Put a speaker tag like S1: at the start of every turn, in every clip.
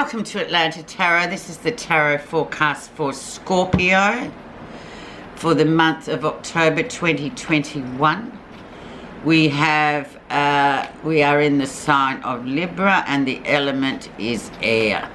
S1: Welcome to Atlanta Tarot. This is the tarot forecast for Scorpio for the month of October 2021. We are in the sign of Libra and the element is air.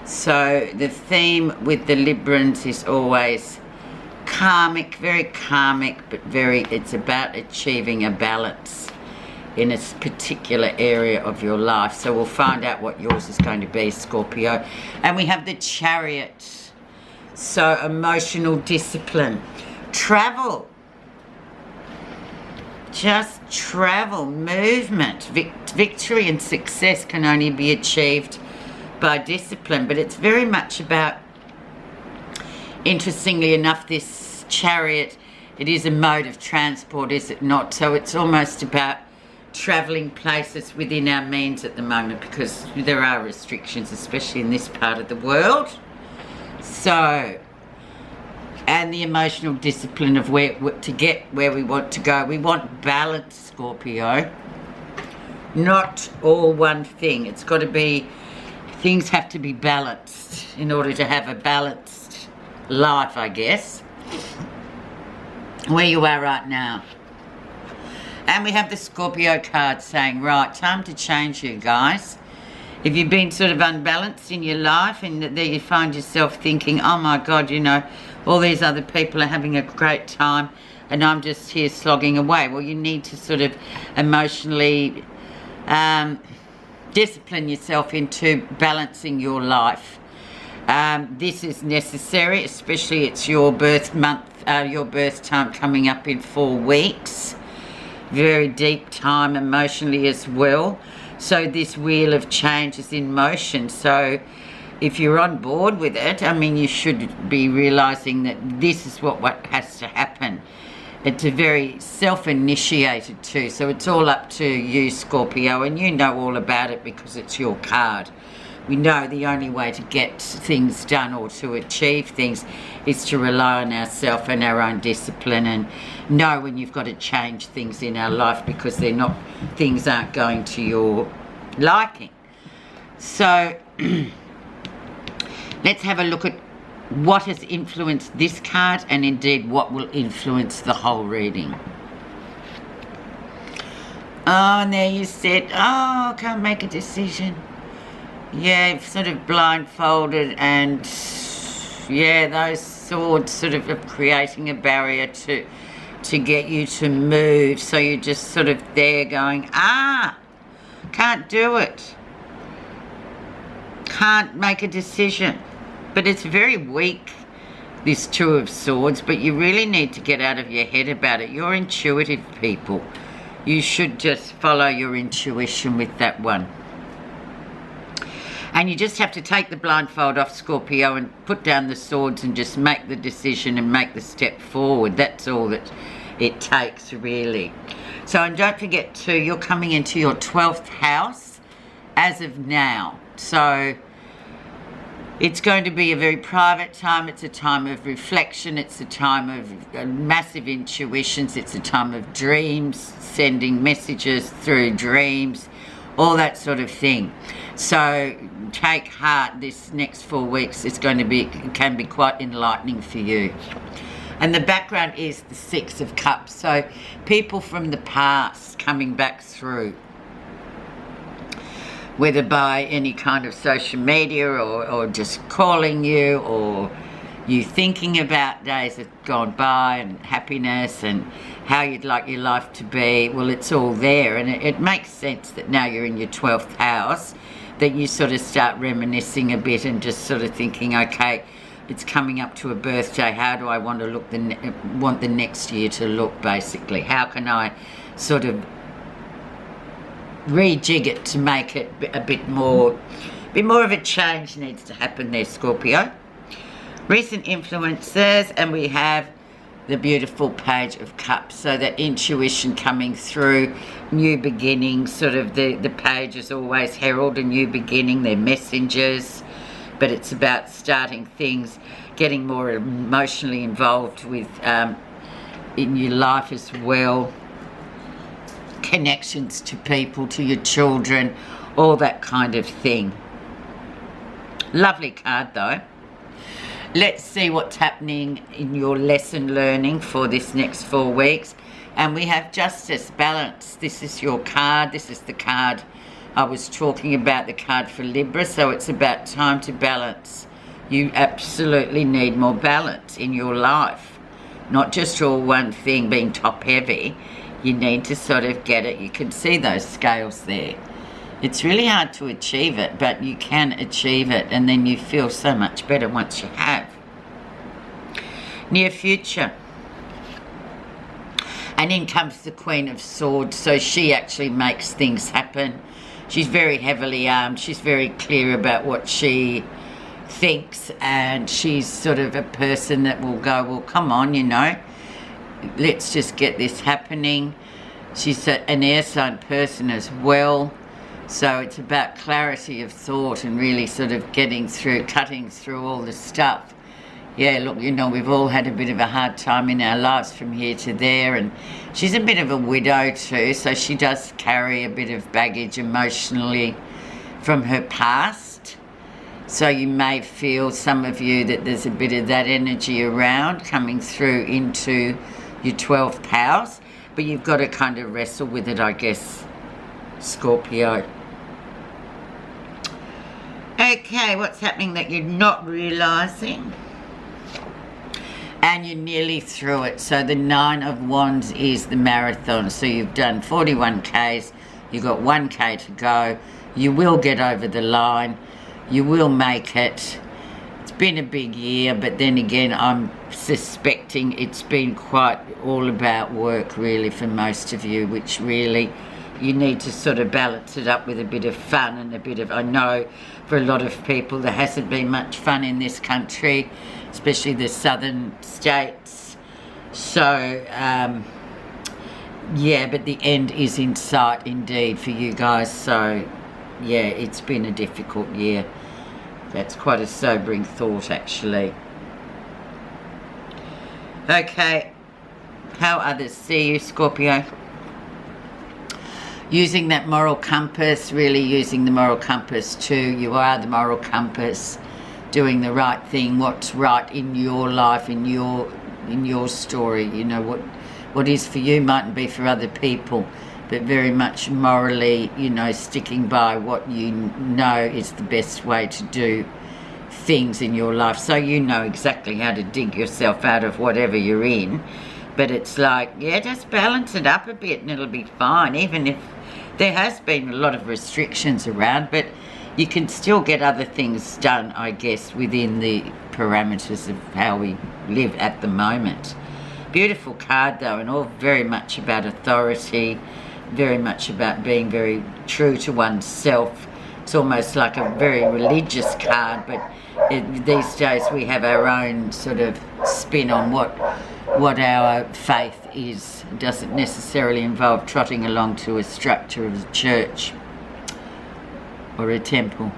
S1: So the theme with the Librans is always karmic, very karmic, but it's about achieving a balance in a particular area of your life. So we'll find out what yours is going to be, Scorpio. And we have the Chariot. So emotional discipline. Travel. Just travel. Movement. Victory and success can only be achieved by discipline. But it's very much about, interestingly enough, this Chariot, it is a mode of transport, is it not? So it's almost about travelling places within our means at the moment, because there are restrictions, especially in this part of the world. So, and the emotional discipline of where to get where we want to go. We want balance, Scorpio. Not all one thing. It's got to be, things have to be balanced in order to have a balanced life, I guess. Where you are right now. And we have the Scorpio card saying, right, time to change, you guys. If you've been sort of unbalanced in your life and that you find yourself thinking, oh my God, you know, all these other people are having a great time and I'm just here slogging away. Well, you need to sort of emotionally discipline yourself into balancing your life. This is necessary, especially it's your birth month, your birth time coming up in 4 weeks. Very deep time emotionally as well. So this wheel of change is in motion. So if you're on board with it, I mean, you should be realizing that this is what has to happen. It's a very self-initiated too. So it's all up to you, Scorpio, and you know all about it because it's your card. We know the only way to get things done or to achieve things is to rely on ourselves and our own discipline, and know when you've got to change things in our life because things aren't going to your liking. So let's have a look at what has influenced this card and indeed what will influence the whole reading. Oh, and there you said, oh, I can't make a decision. Yeah, sort of blindfolded, and yeah, those swords sort of are creating a barrier to get you to move. So you're just sort of there going, can't do it. Can't make a decision. But it's very weak, this Two of Swords, but you really need to get out of your head about it. You're intuitive people. You should just follow your intuition with that one. And you just have to take the blindfold off, Scorpio, and put down the swords and just make the decision and make the step forward. That's all that it takes, really. So, and don't forget too, you're coming into your 12th house as of now. So it's going to be a very private time. It's a time of reflection. It's a time of massive intuitions. It's a time of dreams, sending messages through dreams, all that sort of thing. So take heart, this next 4 weeks is going to be, can be quite enlightening for you. And the background is the Six of Cups. So people from the past coming back through, whether by any kind of social media or just calling you, or you thinking about days that have gone by and happiness and how you'd like your life to be. Well, it's all there, and it makes sense that now you're in your 12th house that you sort of start reminiscing a bit and just sort of thinking, okay, it's coming up to a birthday. How do I want to look want the next year to look, basically? How can I sort of rejig it to make it a bit more of a change needs to happen there, Scorpio. Recent influences, and we have the beautiful Page of Cups. So that intuition coming through, new beginnings, sort of the pages always herald a new beginning. They're messengers, but it's about starting things, getting more emotionally involved with in your life as well. Connections to people, to your children, all that kind of thing. Lovely card though. Let's see what's happening in your lesson learning for this next 4 weeks. And we have Justice, Balance. This is your card. This is the card I was talking about, the card for Libra. So it's about time to balance. You absolutely need more balance in your life. Not just all one thing being top heavy. You need to sort of get it. You can see those scales there. It's really hard to achieve it, but you can achieve it, and then you feel so much better once you have. Near future. And in comes the Queen of Swords, so she actually makes things happen. She's very heavily armed. She's very clear about what she thinks, and she's sort of a person that will go, well, come on, you know, let's just get this happening. She's an air sign person as well. So it's about clarity of thought and really sort of getting through, cutting through all the stuff. Yeah, look, you know, we've all had a bit of a hard time in our lives from here to there, and she's a bit of a widow too, so she does carry a bit of baggage emotionally from her past. So you may feel, some of you, that there's a bit of that energy around coming through into your 12th house, but you've got to kind of wrestle with it, I guess, Scorpio. Okay, what's happening that you're not realising? And you're nearly through it. So the 9 of Wands is the marathon. So you've done 41 Ks. You've got 1 K to go. You will get over the line. You will make it. It's been a big year, but then again, I'm suspecting it's been quite all about work, really, for most of you, which really you need to sort of balance it up with a bit of fun and a bit of, I know for a lot of people there hasn't been much fun in this country, especially the southern states. So, yeah, but the end is in sight indeed for you guys. So, yeah, it's been a difficult year. That's quite a sobering thought, actually. Okay, how others see you, Scorpio? Using that moral compass, really using the moral compass too. You are the moral compass, doing the right thing, what's right in your life, in your story. You know, what is for you mightn't be for other people, but very much morally, you know, sticking by what you know is the best way to do things in your life. So you know exactly how to dig yourself out of whatever you're in. But it's like, yeah, just balance it up a bit and it'll be fine, even if there has been a lot of restrictions around, but you can still get other things done, I guess, within the parameters of how we live at the moment. Beautiful card, though, and all very much about authority, very much about being very true to oneself. It's almost like a very religious card, but these days we have our own sort of spin on what our faith is. It doesn't necessarily involve trotting along to a structure of a church or a temple.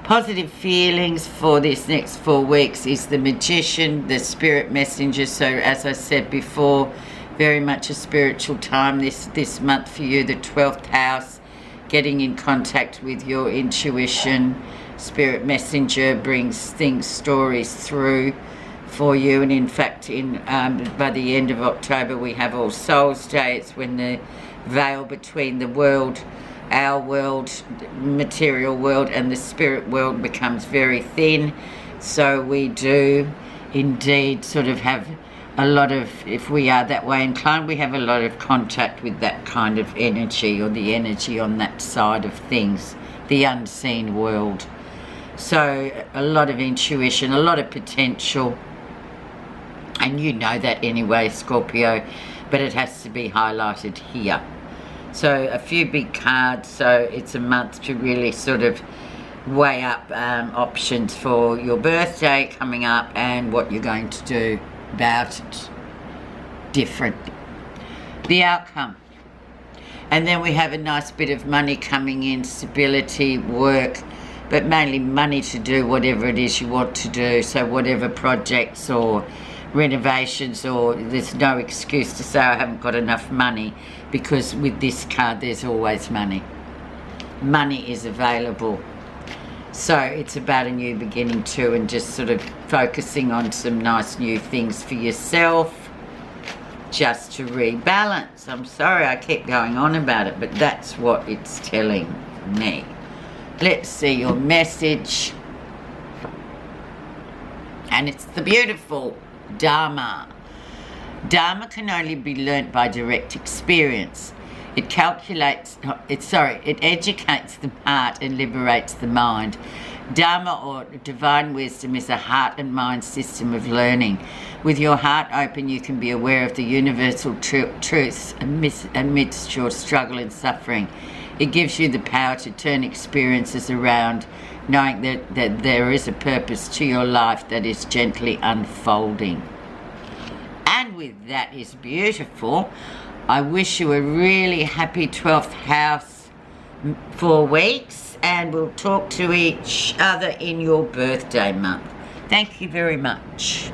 S1: Positive feelings for this next 4 weeks is the Magician, the Spirit Messenger. So as I said before, very much a spiritual time this month for you, the 12th house, getting in contact with your intuition. Spirit Messenger brings things, stories through for you, and in fact by the end of October we have All Souls Day. It's when the veil between the world, our world, material world, and the spirit world becomes very thin. So we do indeed sort of have a lot of, if we are that way inclined, we have a lot of contact with that kind of energy, or the energy on that side of things, the unseen world. So a lot of intuition, a lot of potential. And you know that anyway, Scorpio, but it has to be highlighted here. So a few big cards, so it's a month to really sort of weigh up options for your birthday coming up and what you're going to do about it differently. The outcome. And then we have a nice bit of money coming in, stability, work, but mainly money to do whatever it is you want to do. So whatever projects or renovations, or there's no excuse to say I haven't got enough money, because with this card there's always money. Money is available. So it's about a new beginning too, and just sort of focusing on some nice new things for yourself, just to rebalance. I'm sorry I keep going on about it, but that's what it's telling me. Let's see your message. And it's the beautiful Dharma. Dharma can only be learnt by direct experience. It educates the heart and liberates the mind. Dharma, or divine wisdom, is a heart and mind system of learning. With your heart open, you can be aware of the universal truths amidst your struggle and suffering. It gives you the power to turn experiences around, knowing that there is a purpose to your life that is gently unfolding. And with that is beautiful. I wish you a really happy 12th house 4 weeks, and we'll talk to each other in your birthday month. Thank you very much.